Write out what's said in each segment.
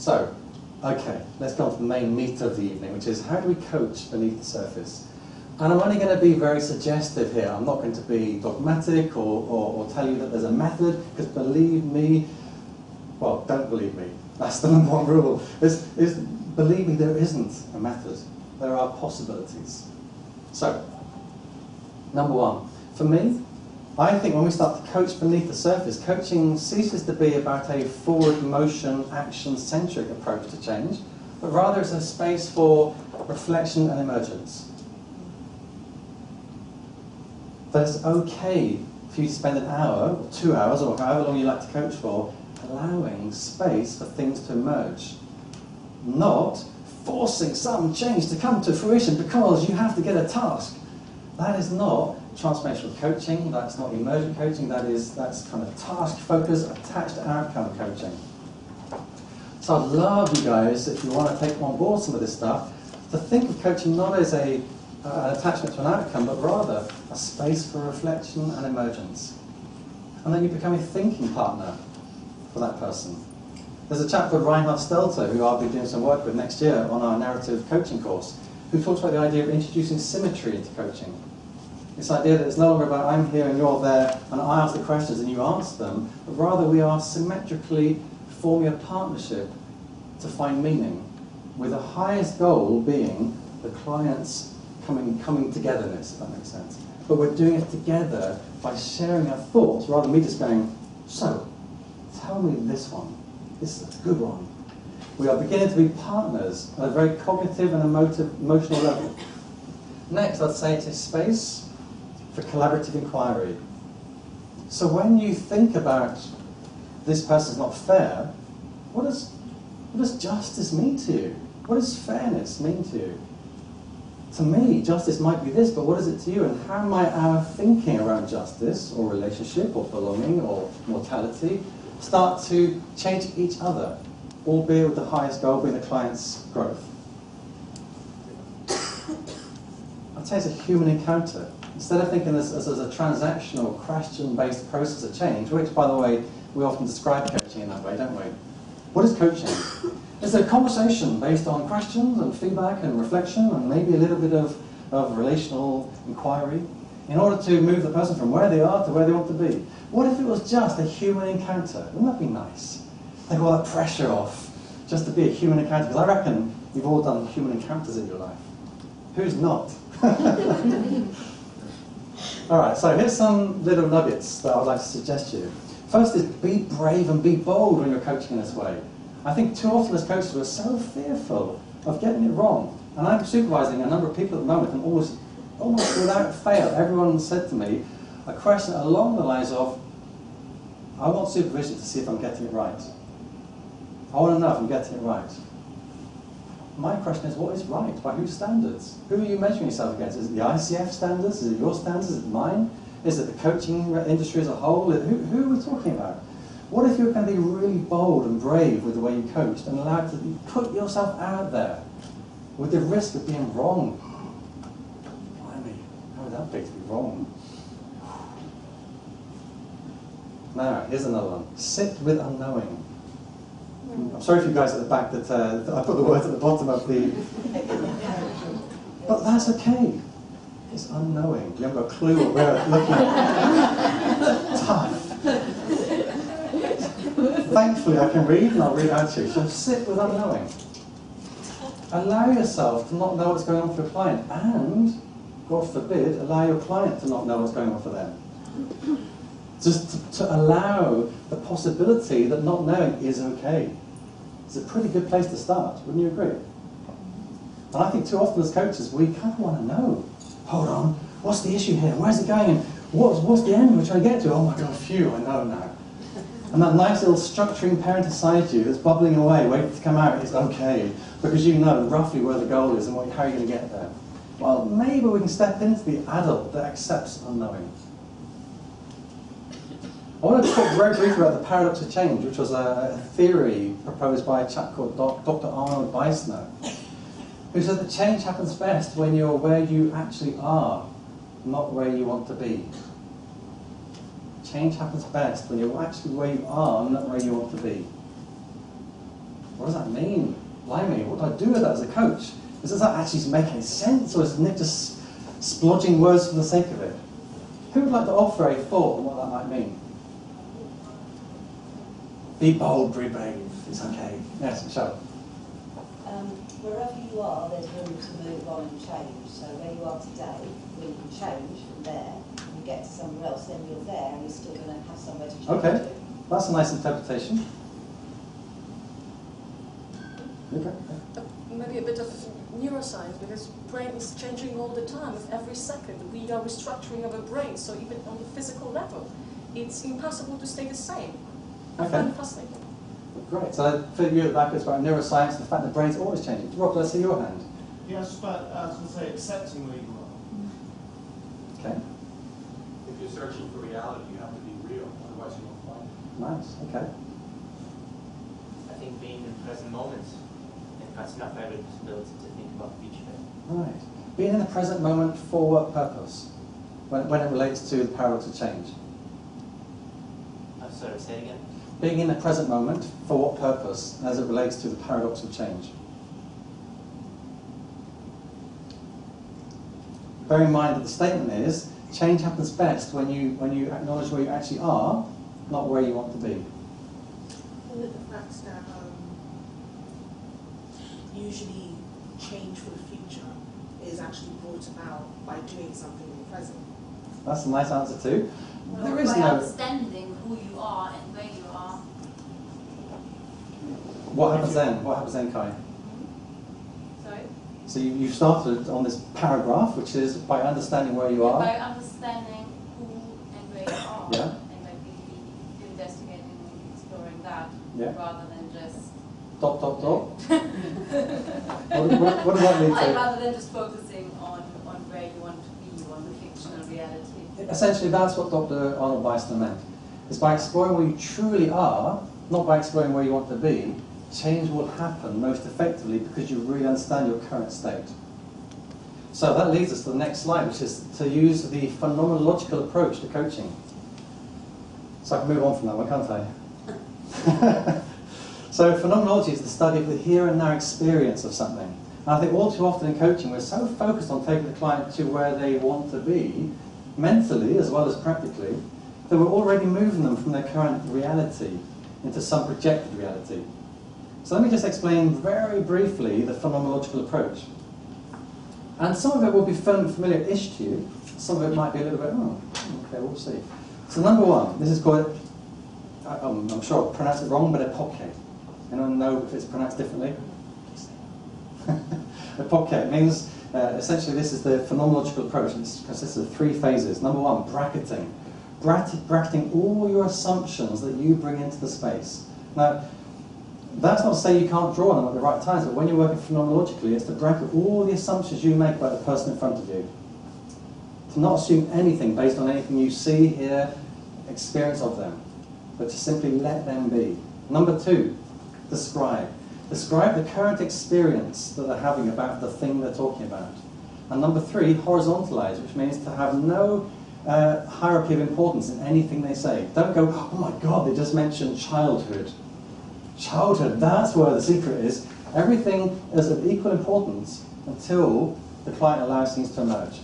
So, okay, let's go on to the main meat of the evening, which is how do we coach beneath the surface? And I'm only going to be very suggestive here. I'm not going to be dogmatic or tell you that there's a method, because believe me, well, don't believe me. That's the number one rule. Believe me, there isn't a method. There are possibilities. So, number one, for me, I think when we start to coach beneath the surface, coaching ceases to be about a forward motion, action-centric approach to change, but rather it's a space for reflection and emergence. That it's okay for you to spend an hour, or 2 hours, or however long you like to coach for, allowing space for things to emerge. Not forcing some change to come to fruition because you have to get a task. That is not transformational coaching, that's not emergent coaching, that's kind of task focus attached to outcome coaching. So I'd love you guys, if you want to take on board some of this stuff, to think of coaching not as an attachment to an outcome, but rather a space for reflection and emergence. And then you become a thinking partner for that person. There's a chap called Reinhard Stelter, who I'll be doing some work with next year on our narrative coaching course, who talks about the idea of introducing symmetry into coaching. This idea that it's no longer about I'm here and you're there, and I ask the questions and you answer them, but rather we are symmetrically forming a partnership to find meaning, with the highest goal being the client's coming togetherness, if that makes sense. But we're doing it together by sharing our thoughts, rather than me just going, so, tell me this one. This is a good one. We are beginning to be partners at a very cognitive and emotional level. Next, I'd say it's a space for collaborative inquiry. So when you think about this person's not fair, what does justice mean to you? What does fairness mean to you? To me, justice might be this, but what is it to you? And how might our thinking around justice, or relationship, or belonging, or mortality, start to change each other, albeit with the highest goal being the client's growth? I'd say it's a human encounter. Instead of thinking this as a transactional, question-based process of change, which, by the way, we often describe coaching in that way, don't we? What is coaching? It's a conversation based on questions and feedback and reflection and maybe a little bit of relational inquiry in order to move the person from where they are to where they want to be. What if it was just a human encounter? Wouldn't that be nice? Take all that pressure off just to be a human encounter, because I reckon you've all done human encounters in your life. Who's not? All right, so here's some little nuggets that I would like to suggest to you. First is be brave and be bold when you're coaching in this way. I think too often as coaches we're so fearful of getting it wrong. And I'm supervising a number of people at the moment, and almost without fail, everyone said to me a question along the lines of, I want supervision to see if I'm getting it right. I want to know if I'm getting it right. My question is, what is right? By whose standards? Who are you measuring yourself against? Is it the ICF standards? Is it your standards? Is it mine? Is it the coaching industry as a whole? Who are we talking about? What if you're going to be really bold and brave with the way you coached and allowed to put yourself out there with the risk of being wrong? Blimey, how would that be to be wrong? Now, here's another one. Sit with unknowing. I'm sorry for you guys at the back that I put the words at the bottom of the... But that's okay. It's unknowing. You haven't got a clue what we're looking at. Tough. Thankfully, I can read, and I'll read out to you. So sit with unknowing. Allow yourself to not know what's going on for your client, and, God forbid, allow your client to not know what's going on for them. Just to allow the possibility that not knowing is okay. It's a pretty good place to start, wouldn't you agree? And I think too often as coaches, we kind of want to know. Hold on, what's the issue here? Where's it going? And what's the end we're trying to get to? Oh my God, phew, I know now. And that nice little structuring parent inside you that's bubbling away, waiting to come out, is okay, because you know roughly where the goal is and how you're going to get there. Well, maybe we can step into the adult that accepts unknowing. I want to talk very briefly about the paradox of change, which was a theory proposed by a chap called Dr. Arnold Weissner, who said that change happens best when you're where you actually are, not where you want to be. Change happens best when you're actually where you are, not where you want to be. What does that mean? Blimey, what do I do with that as a coach? Does that actually make any sense, or is Nick just splodging words for the sake of it? Who would like to offer a thought on what that might mean? Be bold, be brave. It's okay. Yes, Michelle. Wherever you are, there's room to move on and change. So where you are today, where you can change from there, you get to somewhere else, then you're there, and you're still going to have somewhere to change Okay, to. that's a nice interpretation. Okay. Maybe a bit of neuroscience, because brain is changing all the time. With every second, we are restructuring our brain. So even on the physical level, it's impossible to stay the same. I find it fascinating. Great. So I figured you at the back is about neuroscience and the fact that the brain's always changing. Rob, let's see your hand. Yeah, I was going to say accepting where you are. Okay. If you're searching for reality, you have to be real, otherwise you won't find it. Nice. Okay. I think being in the present moment, and that's enough evidence ability to think about the future. Right. Being in the present moment for what purpose? When it relates to the paradox of change. Sorry, say it again. Being in the present moment for what purpose as it relates to the paradox of change? Bear in mind that the statement is, change happens best when you acknowledge where you actually are, not where you want to be. And the fact that usually change for the future is actually brought about by doing something in the present. That's a nice answer too. Well, There is by no... understanding who you are and where you are. What happens then? What happens then, Kai? Sorry? So you started on this paragraph, which is by understanding where you are. By understanding who and where you are. Yeah. And by really investigating and exploring that, Yeah. rather than just... Dot, dot, dot. what does that mean to you? Rather than just focusing on where you want to be, on the fictional reality. Essentially, that's what Dr. Arnold Weissner meant. It's by exploring where you truly are, not by exploring where you want to be, change will happen most effectively because you really understand your current state. So that leads us to the next slide, which is to use the phenomenological approach to coaching. So I can move on from that one, can't I? So phenomenology is the study of the here and now experience of something. And I think all too often in coaching, we're so focused on taking the client to where they want to be, mentally as well as practically, that we're already moving them from their current reality into some projected reality. So let me just explain very briefly the phenomenological approach. And some of it will be familiar-ish to you, some of it might be a little bit, okay, we'll see. So number one, this is called, I'm sure I'll pronounce it wrong, but epoche. Anyone know if it's pronounced differently? Epoche means, essentially this is the phenomenological approach, and it consists of 3 phases. Number one, bracketing. Bracketing all your assumptions that you bring into the space. Now, that's not to say you can't draw on them at the right times, but when you're working phenomenologically, it's to bracket all the assumptions you make about the person in front of you. To not assume anything based on anything you see, hear, experience of them, but to simply let them be. Number 2, describe. Describe the current experience that they're having about the thing they're talking about. And number 3, horizontalize, which means to have no hierarchy of importance in anything they say. Don't go, oh my God, they just mentioned childhood. Childhood, that's where the secret is. Everything is of equal importance until the client allows things to emerge.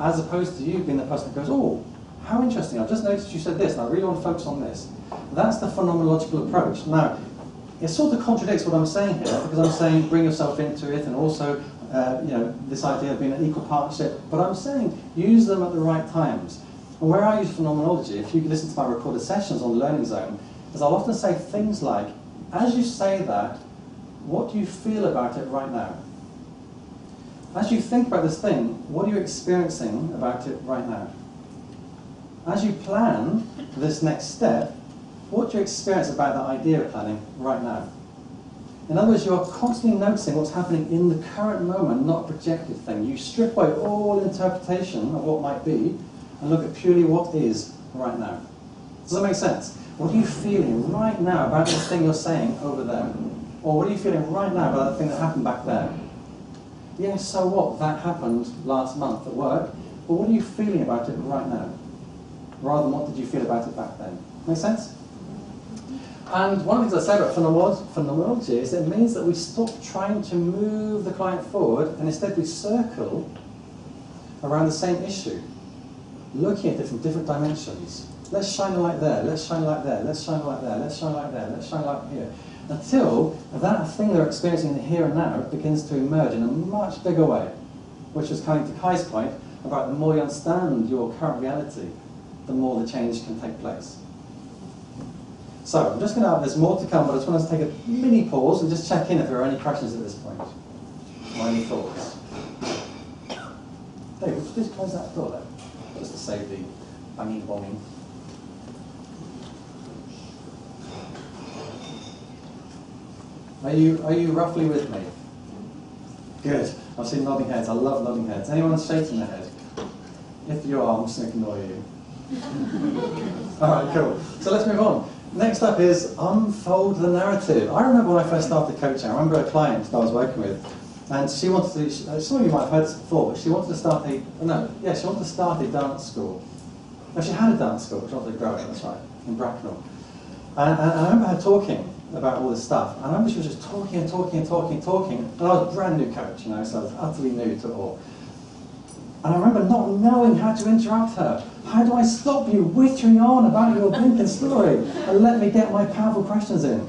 As opposed to you being the person that goes, oh, how interesting, I've just noticed you said this, and I really want to focus on this. That's the phenomenological approach. Now, it sort of contradicts what I'm saying here, because I'm saying bring yourself into it, and also this idea of being an equal partnership, but I'm saying use them at the right times. And where I use phenomenology, if you listen to my recorded sessions on the Learning Zone, is I'll often say things like, as you say that, what do you feel about it right now? As you think about this thing, what are you experiencing about it right now? As you plan this next step, what do you experience about that idea of planning right now? In other words, you are constantly noticing what's happening in the current moment, not a projected thing. You strip away all interpretation of what might be and look at purely what is right now. Does that make sense? What are you feeling right now about this thing you're saying over there? Or what are you feeling right now about that thing that happened back there? Yes, so what? That happened last month at work. But what are you feeling about it right now? Rather than what did you feel about it back then? Make sense? And one of the things I say about phenomenology is it means that we stop trying to move the client forward and instead we circle around the same issue, looking at it from different dimensions. Let's shine a light there, let's shine a light there, let's shine a light there, let's shine a light there, let's shine a light here. Until that thing they're experiencing in the here and now begins to emerge in a much bigger way, which is coming to Kai's point about the more you understand your current reality, the more the change can take place. So, I'm just going to, there's more to come, but I just want us to take a mini pause and just check in if there are any questions at this point. Or any thoughts. Dave, would you please close that door there? Just to save the banging bombing. Are you roughly with me? Good. I've seen nodding heads. I love nodding heads. Anyone shaking their head? If you are, I'm just going to ignore you. Alright, cool. So let's move on. Next up is unfold the narrative. I remember when I first started coaching, I remember a client that I was working with, and she wanted to, some of you might have heard this before, but she wanted to start she wanted to start a dance school. No, she had a dance school, she wanted to grow it, that's right, in Bracknell. And I remember her talking about all this stuff, and I remember she was just talking, and I was a brand new coach, so I was utterly new to it all. And I remember not knowing how to interrupt her. How do I stop you wittering on about your blinking story and let me get my powerful questions in?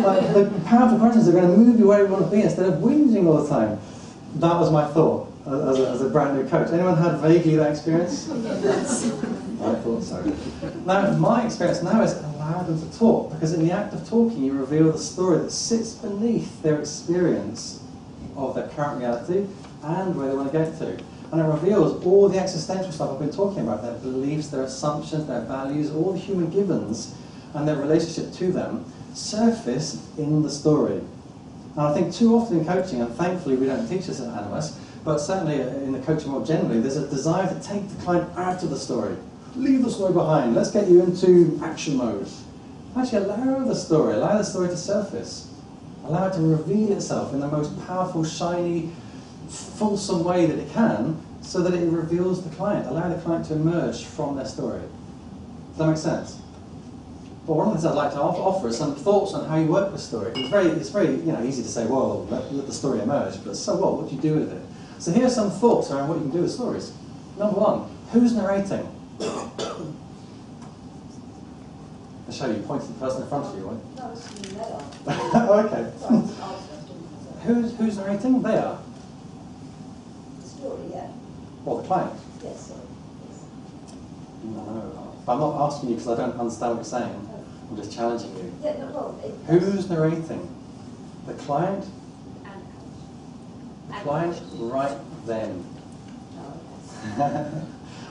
Like, the powerful questions are going to move you where you want to be instead of whinging all the time. That was my thought as a brand new coach. Anyone had vaguely that experience? I thought so. Now, my experience now is allow them to talk, because in the act of talking you reveal the story that sits beneath their experience of their current reality and where they want to get to. And it reveals all the existential stuff I've been talking about, their beliefs, their assumptions, their values, all the human givens and their relationship to them surface in the story. And I think too often in coaching, and thankfully we don't teach this at Animus, but certainly in the coaching world generally, there's a desire to take the client out of the story. Leave the story behind, let's get you into action mode. Actually allow the story to surface. Allow it to reveal itself in the most powerful, shiny, fulsome way that it can, so that it reveals the client. Allow the client to emerge from their story. Does that make sense? But one of the things I'd like to offer is some thoughts on how you work with story. It's very easy to say, well, let the story emerge, but so what? What do you do with it? So here are some thoughts around what you can do with stories. Number one, who's narrating? I'll show you, point to the person in front of you. Right? No, it's they are. Oh, okay. Who's narrating? They are. The story, yeah. Well, the client. Yes, sorry. Yes. No, I'm not asking you because I don't understand what you're saying. I'm just challenging you. Yeah, no, well, Who's narrating? The client? And The client right then. No, yes.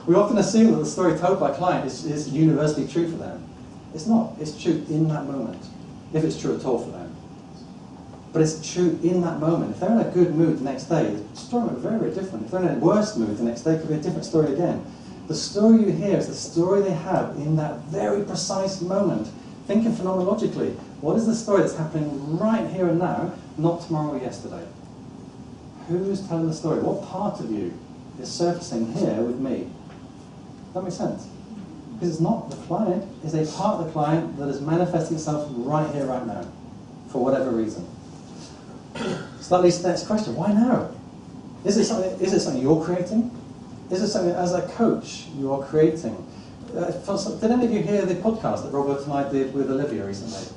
We often assume that the story told by a client is universally true for them. It's not. It's true in that moment, if it's true at all for them. But it's true in that moment. If they're in a good mood the next day, the story might be very, very different. If they're in a worse mood the next day, it could be a different story again. The story you hear is the story they have in that very precise moment. Thinking phenomenologically, what is the story that's happening right here and now, not tomorrow or yesterday? Who's telling the story? What part of you is surfacing here with me? Does that make sense? Because it's not the client, it's a part of the client that is manifesting itself right here, right now, for whatever reason. So that leads to the next question, why now? Is it something you're creating? Is it something as a coach you are creating? Did any of you hear the podcast that Robert and I did with Olivia recently?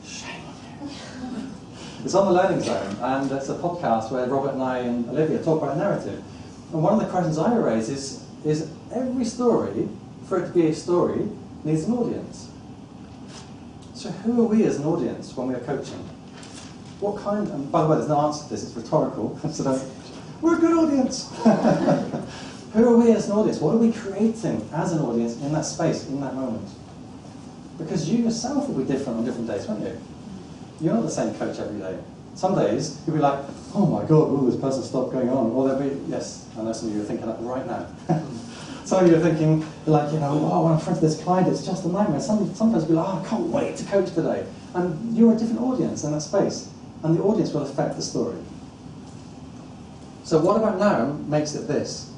Shame on you. It's on the Learning Zone, and it's a podcast where Robert and I and Olivia talk about narrative. And one of the questions I raise is every story, for it to be a story, needs an audience. So who are we as an audience when we are coaching? What kind, and by the way, there's no answer to this, it's rhetorical, so we're a good audience. Who are we as an audience? What are we creating as an audience in that space, in that moment? Because you yourself will be different on different days, won't you? You're not the same coach every day. Some days you'll be like, oh my God, will this person stop going on? Or they'll be, yes, I know some of you are thinking that right now. Some of you are thinking, like, oh, when I'm in front of this client, it's just a nightmare. Sometimes you'll be like, oh, I can't wait to coach today. And you're a different audience in that space. And the audience will affect the story. So what about now makes it this?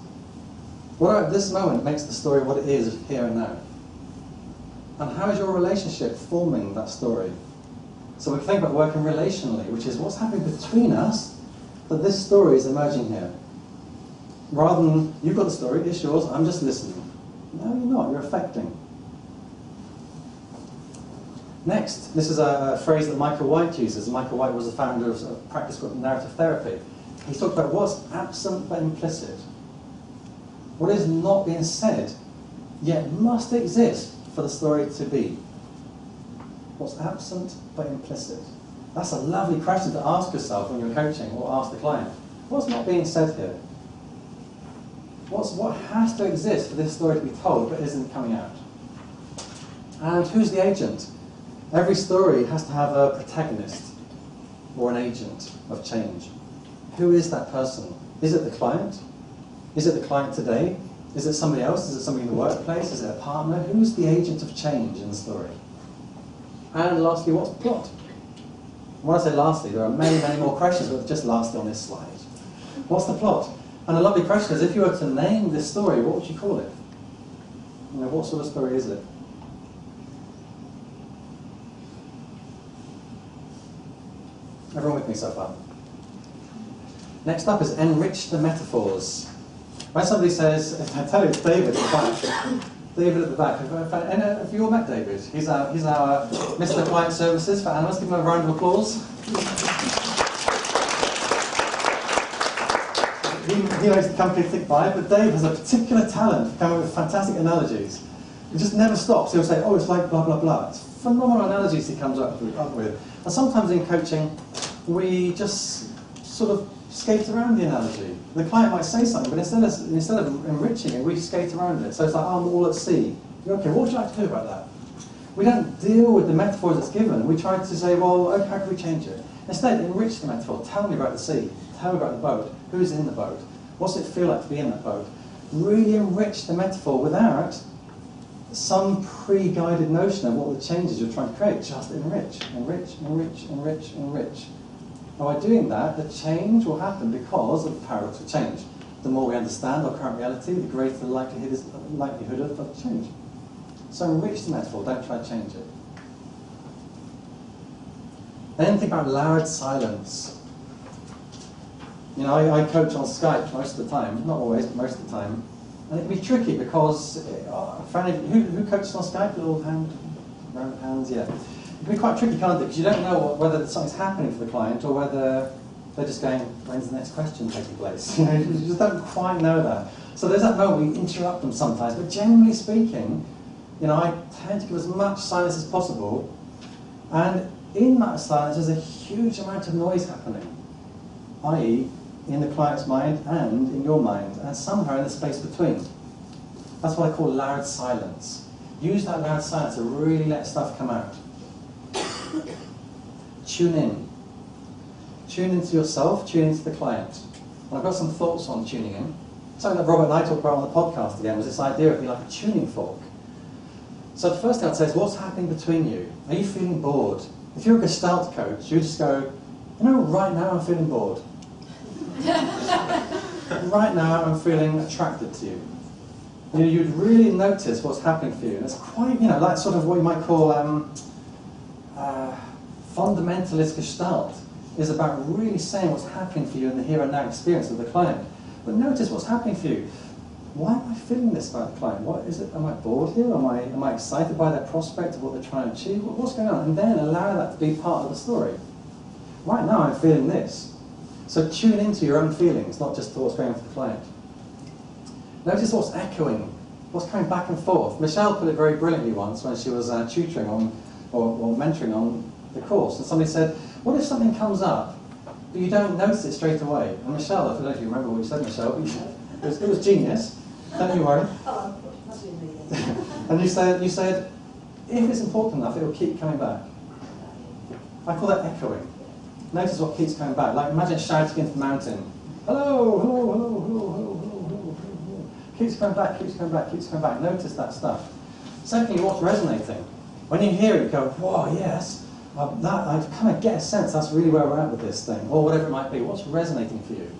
What about this moment makes the story what it is here and now? And how is your relationship forming that story? So we think about working relationally, which is what's happening between us, that this story is emerging here. Rather than, you've got the story, it's yours, I'm just listening. No, you're not, you're affecting. Next, this is a phrase that Michael White uses. Michael White was the founder of a practice called narrative therapy. He talked about what's absent but implicit. What is not being said, yet must exist for the story to be. What's absent but implicit? That's a lovely question to ask yourself when you're coaching or ask the client. What's not being said here? What has to exist for this story to be told but isn't coming out? And who's the agent? Every story has to have a protagonist or an agent of change. Who is that person? Is it the client? Is it the client today? Is it somebody else? Is it somebody in the workplace? Is it a partner? Who's the agent of change in the story? And lastly, what's the plot? When I say lastly, there are many, many more questions, but just lastly on this slide. What's the plot? And a lovely question is, if you were to name this story, what would you call it? You know, what sort of story is it? Everyone with me so far? Next up is enrich the metaphors. When somebody says, I tell you, it's David at the back. David at the back. Have you all met David? He's our Mr. Client Services for Animals. Give him a round of applause. He makes the company tick by, but Dave has a particular talent for coming up with fantastic analogies. He just never stops. He'll say, oh, it's like blah, blah, blah. It's phenomenal analogies he comes up with. And sometimes in coaching, we just sort of skate around the analogy. The client might say something, but instead of enriching it, we skate around it. So it's like, oh, I'm all at sea. Okay, what would you like to do about that? We don't deal with the metaphors that's given. We try to say, well, okay, how can we change it? Instead, enrich the metaphor. Tell me about the sea. Tell me about the boat. Who's in the boat? What's it feel like to be in that boat? Really enrich the metaphor without some pre-guided notion of what the changes you're trying to create. Just enrich, enrich, enrich, enrich, enrich. And by doing that, the change will happen because of the paradox of change. The more we understand our current reality, the greater the likelihood of change. So enrich the metaphor, don't try to change it. Then think about loud silence. You know, I coach on Skype most of the time, not always, but most of the time. And it can be tricky because, who coaches on Skype? Little hand, round of hands, yeah. It can be quite tricky, can't it? Because you don't know whether something's happening for the client or whether they're just going, when's the next question taking place? You know, you just don't quite know that. So there's that moment we interrupt them sometimes, but generally speaking, you know, I tend to give as much silence as possible, and in that silence there's a huge amount of noise happening, i.e., in the client's mind and in your mind, and somewhere in the space between. That's what I call loud silence. Use that loud silence to really let stuff come out. Tune in. Tune into yourself, tune into the client. And I've got some thoughts on tuning in. Something that Robert and I talked about on the podcast again was this idea of being like a tuning fork. So the first thing I'd say is, what's happening between you? Are you feeling bored? If you're a Gestalt coach, you just go, you know, right now I'm feeling bored. Right now I'm feeling attracted to you. You know, you'd really notice what's happening for you. And it's quite, you know, like sort of what you might call fundamentalist Gestalt is about really saying what's happening for you in the here and now experience of the client. But notice what's happening for you. Why am I feeling this about the client? What is it? Am I bored here? Am I excited by their prospect of what they're trying to achieve? What's going on? And then allow that to be part of the story. Right now I'm feeling this. So tune into your own feelings, not just to what's going on for the client. Notice what's echoing, what's coming back and forth. Michelle put it very brilliantly once when she was tutoring on, or mentoring on the course, and somebody said, what if something comes up, but you don't notice it straight away? And Michelle, I don't know if you remember what you said, Michelle, but it was genius, don't you worry. Oh, must be me then. And you said, if it's important enough, it will keep coming back. I call that echoing. Notice what keeps coming back. Like imagine shouting into the mountain. Hello, hello, hello, hello, hello, hello, hello, hello. Keeps coming back, keeps coming back, keeps coming back. Notice that stuff. Secondly, what's resonating? When you hear it, you go, whoa, yes. I kind of get a sense that's really where we're at with this thing, or whatever it might be. What's resonating for you?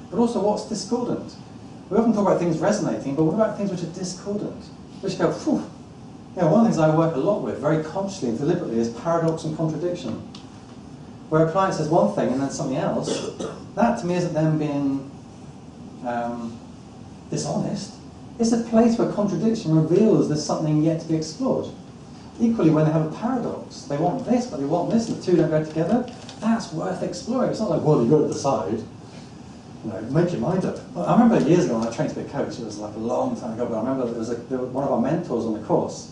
But also, what's discordant? We often talk about things resonating, but what about things which are discordant? Which go, phew, One of the things I work a lot with, very consciously and deliberately, is paradox and contradiction. Where a client says one thing and then something else, that to me isn't them being dishonest. It's a place where contradiction reveals there's something yet to be explored. Equally, when they have a paradox, they want this, but they want this, and the two don't go together, that's worth exploring. It's not like, well, you've got to decide. Make your mind up. Well, I remember years ago when I trained to be a coach, it was like a long time ago, but I remember there was one of our mentors on the course.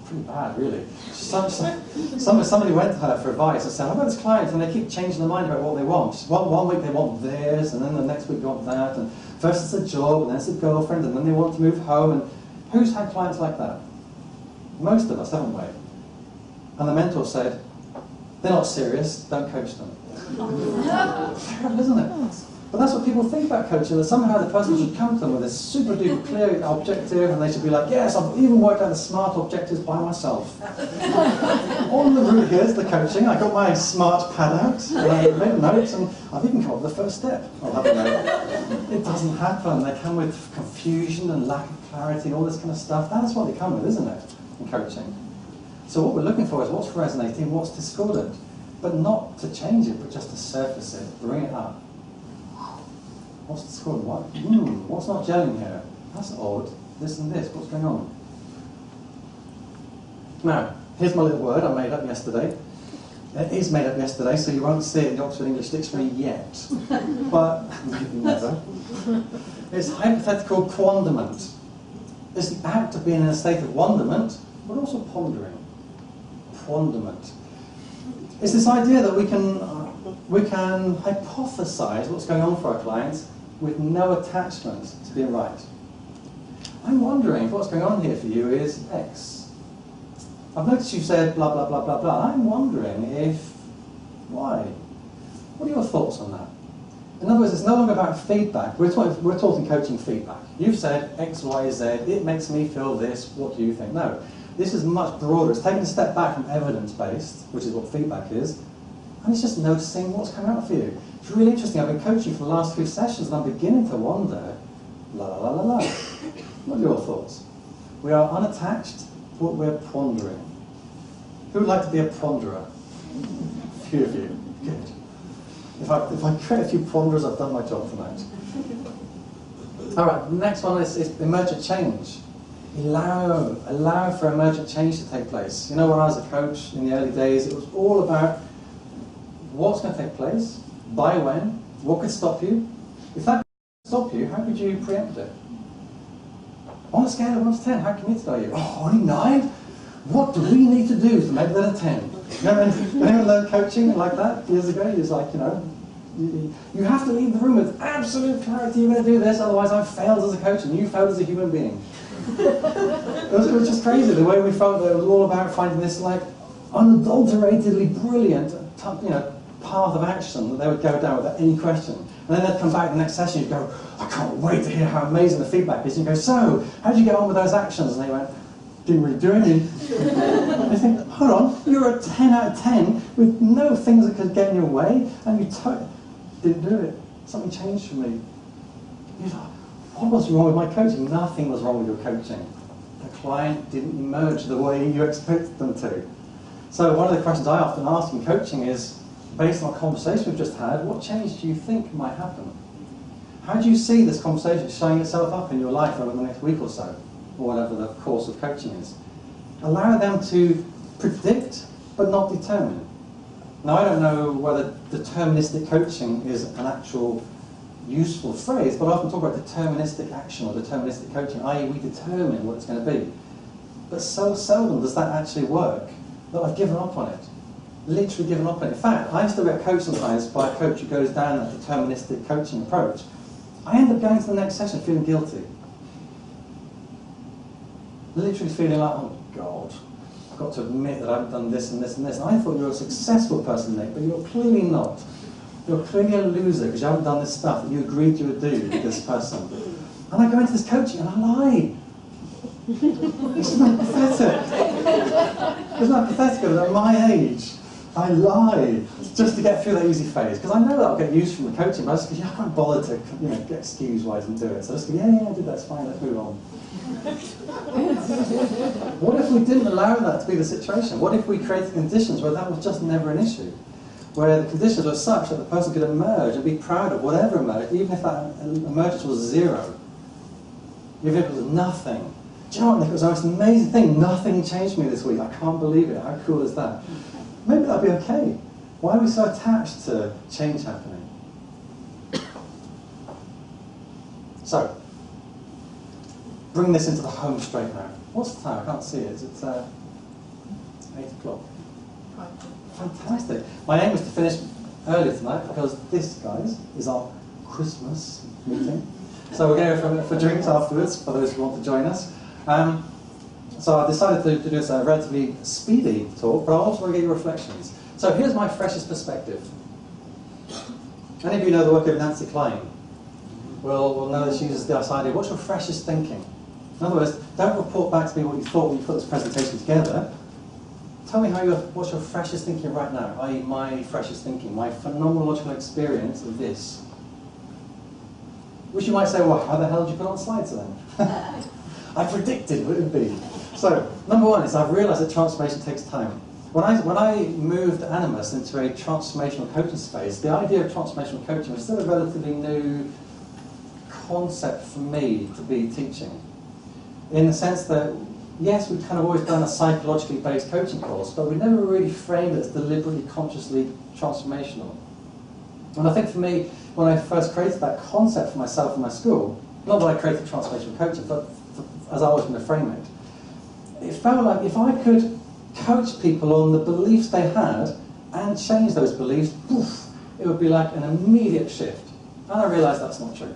Pretty bad, really. Somebody went to her for advice and said, I've got this client, and they keep changing their mind about what they want. One week they want this, and then the next week they want that, and first it's a job, and then it's a girlfriend, and then they want to move home, and who's had clients like that? Most of us, haven't we? And the mentor said, they're not serious, don't coach them. Terrible, isn't it? But that's what people think about coaching, that somehow the person should come to them with a super duper clear objective, and they should be like, yes, I've even worked out the smart objectives by myself. On the route here's the coaching, I got my smart pad out, and I made notes, and I've even come up with the first step. I'll have a note. It doesn't happen. They come with confusion and lack of clarity and all this kind of stuff. That's what they come with, isn't it, in coaching? So what we're looking for is what's resonating, what's discordant. But not to change it, but just to surface it, bring it up. What's discordant? What's not gelling here? That's odd. This and this, what's going on? Now, here's my little word I made up yesterday. It is made up yesterday, so you won't see it in the Oxford English Dictionary yet. But, never. It's hypothetical quandament. It's the act of being in a state of wonderment, but also pondering. Quandament. It's this idea that we can hypothesize what's going on for our clients with no attachment to being right. I'm wondering if what's going on here for you is X. I've noticed you've said blah, blah, blah, blah, blah. I'm wondering if Y. What are your thoughts on that? In other words, it's no longer about feedback. We're talking coaching feedback. You've said X, Y, Z. It makes me feel this. What do you think? No. This is much broader. It's taking a step back from evidence-based, which is what feedback is, and it's just noticing what's coming out for you. It's really interesting. I've been coaching for the last 3 sessions, and I'm beginning to wonder, la la la la la. What are your thoughts? We are unattached, but we're pondering. Who would like to be a ponderer? A few of you. Good. If I create a few ponderers, I've done my job tonight. All right, the next one is emergent change. Allow for emergent change to take place. When I was a coach in the early days, it was all about what's going to take place, by when, what could stop you. If that could stop you, how could you preempt it? On a scale of 1 to 10, how committed are you? Oh, only 9? What do we need to do to make that a 10? Anyone learn coaching like that years ago? It was like, you have to leave the room with absolute clarity, you're going to do this, otherwise I've failed as a coach and you failed as a human being. It was just crazy, the way we felt that it was all about finding this unadulteratedly brilliant path of action that they would go down without any question. And then they'd come back the next session, you'd go, I can't wait to hear how amazing the feedback is. And you go, so, how did you get on with those actions? And they went, didn't really do anything. And you think, hold on, you're a 10 out of 10 with no things that could get in your way, and you didn't do it. Something changed for me. You thought, what was wrong with my coaching? Nothing was wrong with your coaching. The client didn't emerge the way you expected them to. So one of the questions I often ask in coaching is, based on a conversation we've just had, what change do you think might happen? How do you see this conversation showing itself up in your life over the next week or so, or whatever the course of coaching is? Allow them to predict, but not determine. Now, I don't know whether deterministic coaching is an actual useful phrase, but I often talk about deterministic action or deterministic coaching, i.e. we determine what it's going to be. But so seldom does that actually work that I've given up on it. Literally given up on it. In fact, I used to get coached sometimes by a coach who goes down that deterministic coaching approach. I end up going to the next session feeling guilty. Literally feeling like, oh God, I've got to admit that I haven't done this and this and this. And I thought you were a successful person, Nick, but you're clearly not. You're clearly a loser because you haven't done this stuff that you agreed you would do with this person. And I go into this coaching and I lie. Isn't that pathetic? Isn't that pathetic that at my age, I lie just to get through that easy phase, because I know that I'll get used from the coaching, but I just go, yeah, I can't bother to get excuse why I didn't do it. So I just go, yeah, I did that, it's fine, let's move on. What if we didn't allow that to be the situation? What if we created conditions where that was just never an issue? Where the conditions were such that the person could emerge and be proud of whatever emerged, even if that emergence was 0. Even if it was nothing. Do you know what, Nick? It was the most amazing thing. Nothing changed me this week. I can't believe it. How cool is that? Maybe that'd be okay. Why are we so attached to change happening? So, bring this into the home straight now. What's the time? I can't see it. It's 8 o'clock. Fantastic. My aim was to finish earlier tonight because this, guys, is our Christmas meeting. So we're going for drinks afterwards for those who want to join us. So I decided to do this relatively speedy talk, but I also want to give you reflections. So here's my freshest perspective. Any of you know the work of Nancy Klein? We'll know that she uses this idea. What's your freshest thinking? In other words, don't report back to me what you thought when you put this presentation together. Tell me what's your freshest thinking right now, i.e. my freshest thinking, my phenomenological experience of this. Which you might say, well, how the hell did you put on slides then? I predicted what it would be. So, number one is I've realised that transformation takes time. When I moved Animus into a transformational coaching space, the idea of transformational coaching was still a relatively new concept for me to be teaching. In the sense that, yes, we've kind of always done a psychologically based coaching course, but we never really framed it as deliberately, consciously transformational. And I think for me, when I first created that concept for myself in my school, not that I created transformational coaching, but as I was going to frame it, it felt like if I could coach people on the beliefs they had and change those beliefs, poof, it would be like an immediate shift. And I realised that's not true.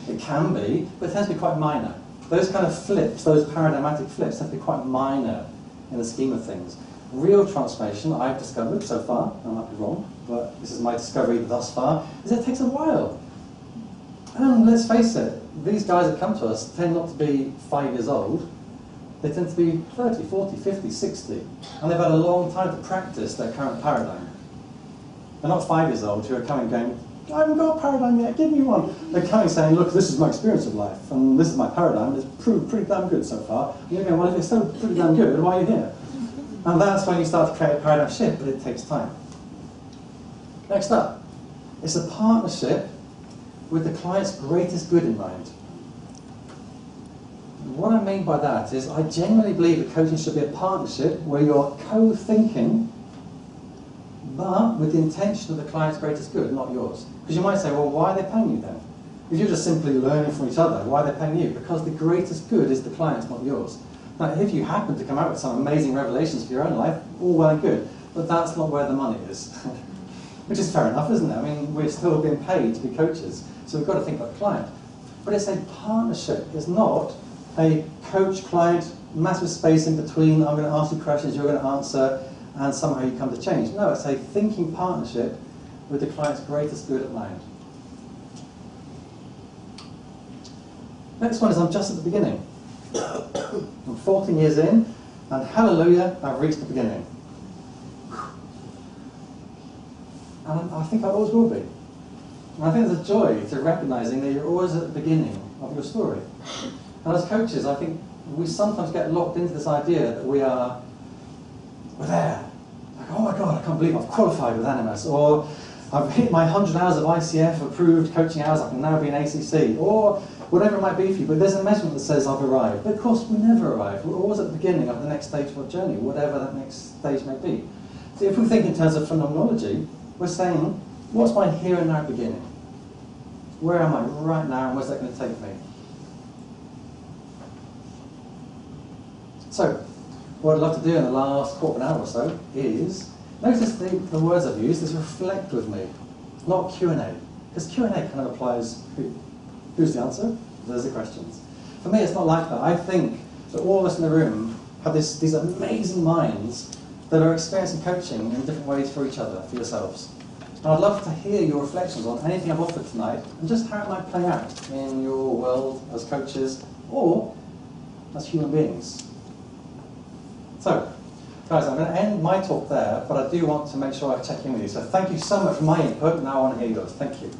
It can be, but it tends to be quite minor. Those kind of flips, those paradigmatic flips, tend to be quite minor in the scheme of things. Real transformation, I've discovered so far, I might be wrong, but this is my discovery thus far, is it takes a while. And let's face it, these guys that come to us tend not to be 5 years old. They tend to be 30, 40, 50, 60. And they've had a long time to practice their current paradigm. They're not 5 years old who are coming going, I haven't got a paradigm yet, give me one. They're coming saying, look, this is my experience of life, and this is my paradigm, it's proved pretty damn good so far. And you're going, well, if it's so pretty damn good, why are you here? And that's when you start to create a paradigm shift, but it takes time. Next up, it's a partnership with the client's greatest good in mind. What I mean by that is I genuinely believe that coaching should be a partnership where you're co-thinking, but with the intention of the client's greatest good, not yours. Because you might say, well, why are they paying you then? If you're just simply learning from each other, why are they paying you? Because the greatest good is the client's, not yours. Now, if you happen to come out with some amazing revelations for your own life, all well and good, but that's not where the money is. Which is fair enough, isn't it? I mean, we're still being paid to be coaches, so we've got to think about the client. But it's a partnership. It's not a coach-client, massive space in between, I'm going to ask you questions, you're going to answer, and somehow you come to change. No, it's a thinking partnership with the client's greatest good at mind. Next one is I'm just at the beginning. I'm 14 years in, and hallelujah, I've reached the beginning. And I think I always will be. And I think there's a joy to recognizing that you're always at the beginning of your story. And as coaches, I think we sometimes get locked into this idea that we're there. Like, oh my God, I can't believe I've qualified with Animus, or I've hit my 100 hours of ICF approved coaching hours, I can now be an ACC, or whatever it might be for you. But there's a measurement that says I've arrived. But of course, we never arrive. We're always at the beginning of the next stage of our journey, whatever that next stage may be. So if we think in terms of phenomenology, we're saying, what's my here and now beginning? Where am I right now, and where's that going to take me? So, what I'd love to do in the last quarter of an hour or so is, notice the words I've used is reflect with me, not Q&A. Because Q&A kind of applies, who's the answer? There's the questions. For me, it's not like that. I think that all of us in the room have these amazing minds that are experiencing coaching in different ways for each other, for yourselves. And I'd love to hear your reflections on anything I've offered tonight, and just how it might play out in your world as coaches, or as human beings. So, Guys, I'm going to end my talk there, but I do want to make sure I check in with you. So thank you so much for my input. Now I want to hear yours. Thank you.